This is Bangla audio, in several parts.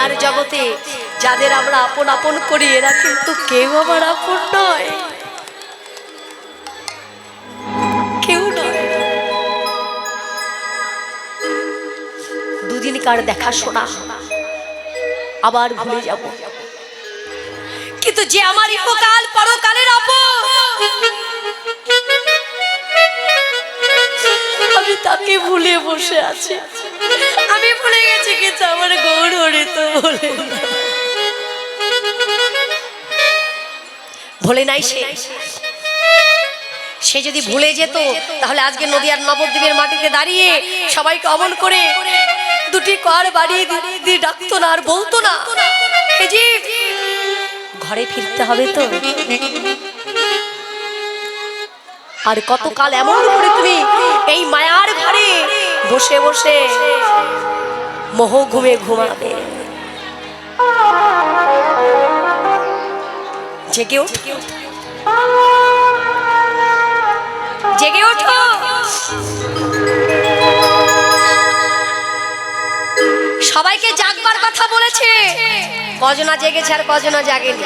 মায়ার জগতে যাদের আমরা আপন আপন করি এরা কিন্তু কেউ আমার আপন নয়, কেউ নয়। দুদিনকার দেখাশোনা আবার ভুলে যাব, কিন্তু যে আমার ইহকাল পরকালের আপন আমি তাকে ভুলে বসে আছি। আমি ভুলে গেছি কিন্তু আমার গৌর হরি তো ভুলে নাই। সে যদি ভুলে যেত তাহলে আজকে নদিয়ার নবদ্বীপের মাটিতে দাঁড়িয়ে সবাইকে অমন করে দুটি কর বাড়িয়ে দিয়ে ডাকতো না, আর বলতো না ঘরে ফিরতে হবে তো। আর কতকাল এমন করে তুমি এই মায়ার ঘরে বসে বসে মোহ ঘুমে ঘুমাবে। জেগে ওঠো, জেগে ওঠো। সবাইকে জাগবার কথা বলেছে, কজনা জেগেছে আর কজনা জাগেনি।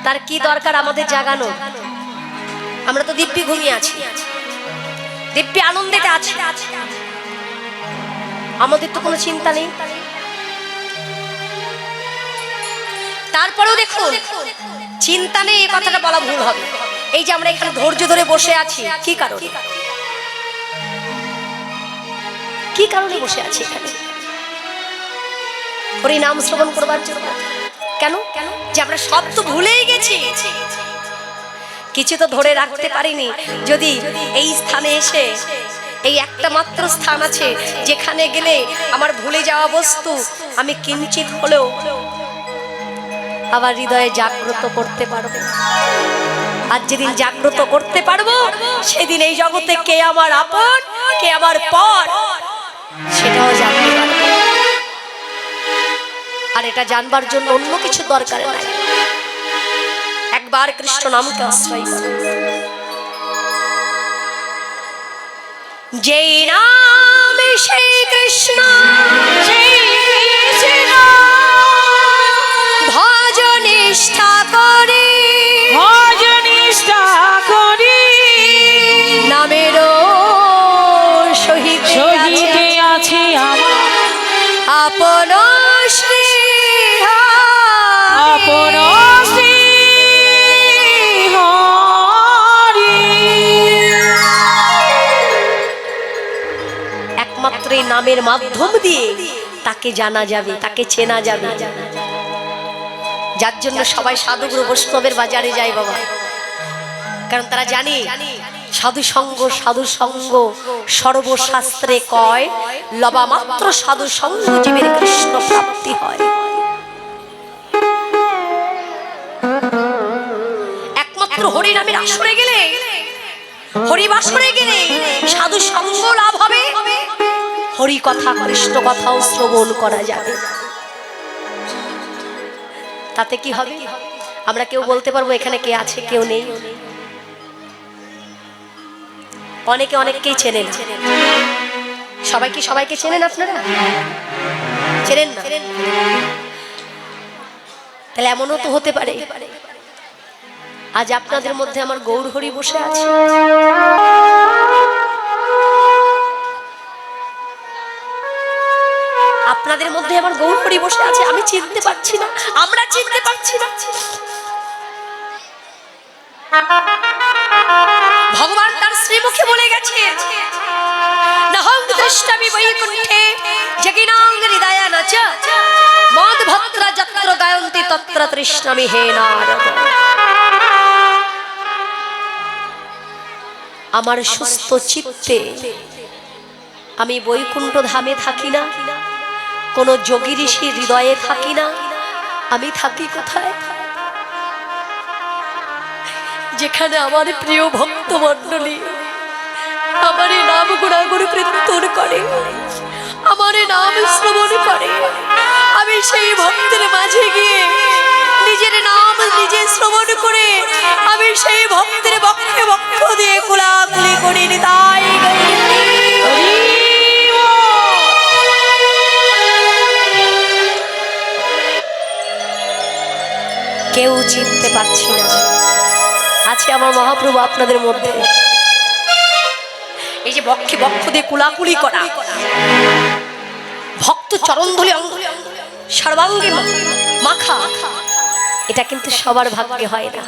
তার কি দরকার আমাদের জাগানো? আমরা তো দিব্যি ঘুমিয়ে আছি, দিব্যি আনন্দেতে আছি, আমাদের তো কোনো চিন্তা নেই। তারপরেও দেখুন, চিন্তা নেই এই কথাটা বলা ভুল হবে। এই যে আমরা এখানে ধৈর্য ধরে বসে আছি, কি কারণে? কি কারণে বসে আছি এখানে? হরি নাম শ্রবণ করবার জন্য। কেন? যে আমরা সব তো ভুলেই গেছি, কিছু তো ধরে রাখতে পারিনি। যদি এই স্থানে এসে, এই একটা মাত্র স্থান আছে যেখানে গেলে আমার ভুলে যাওয়া বস্তু আমি কিঞ্চিত হলেও আবার হৃদয়ে জাগ্রত করতে পারবো। আর যেদিন জাগ্রত করতে পারবো সেদিন এই জগতে কে আমার আপন কে আমার পর সেটাও জানতে পারবো। আর এটা জানবার জন্য অন্য কিছু দরকার নাই, একবার কৃষ্ণ নামকে আশ্রয় করো। যেই নামে সেই কৃষ্ণ, ভজনিষ্ঠা করি, নামের সহিত আছে আমার আপন শ্রী, আপন শ্রী হরি। একমাত্র এই নামের মাধ্যম দিয়ে তাকে জানা যাবে, তাকে চেনা যাবে। যার জন্য সবাই সাধুগুরু বৈষ্ণবের বাজারে যায় বাবা, কারণ তারা জানে সাধু সঙ্গ, সাধু সঙ্গ সর্বশাস্ত্রে কয়, লবা মাত্র সাধু সঙ্গ জীবের কৃষ্ণ প্রাপ্তি হয়। একমাত্র হরি নামের আসরে গেলে, হরি বাসরে গেলে সাধু সঙ্গ লাভ হবে, হরি কথা কৃষ্ণ কথাও শ্রবণ করা যাবে। তাতে কি হবে? আমরা কেউ বলতে পারবো এখানে কে আছে কেউ নেই। অনেকে অনেককেই চেনেন। সবাই কি সবাইকে চেনেন? আপনারা চেনেন না? তাহলে এমনও তো হতে পারে আজ আপনাদের মধ্যে আমার গৌর হরি বসে আছে। আপনাদের মধ্যে আমার গৌর হরি বসে আছে, আমি চিনতে পারছি না, আমরা চিনতে পারছি না। ভগবান তার শ্রীমুখে বলে গেছে, নহং দৃষ্টামি বৈকুণ্ঠে জগিনাং হৃদয়ান চ মদ ভদ্রা যত্র গায়ন্তি তত্র তৃষ্ণামি হে নারদ। আমার সুস্থ চিত্তে আমি বৈকুণ্ঠ ধামে থাকি না, কোন যোগী ঋষি হৃদয়ে থাকি না, আমি থাকি কোথায়? যেখানে আমার প্রিয় ভক্ত মণ্ডলী আমার নাম গুণাগুণ কীর্তন করে, আমার নাম শ্রবণ করে। আমি সেই ভক্তের মাঝে গিয়ে নিজের নাম নিজে শ্রবণ করে আমি সেই ভক্তের বক্ষে বক্ষ দিয়ে কোলাকুলি করি। তাই কেউ চিনতে পারছি না। আছে আমার মহাপ্রভু আপনাদের মধ্যে। এই যে বক্ষে বক্ষ দিয়ে কুলাকুলি করা, ভক্ত চরণধুলি সর্বাঙ্গে মাখা, এটা কিন্তু সবার ভাগ্যে হয় না।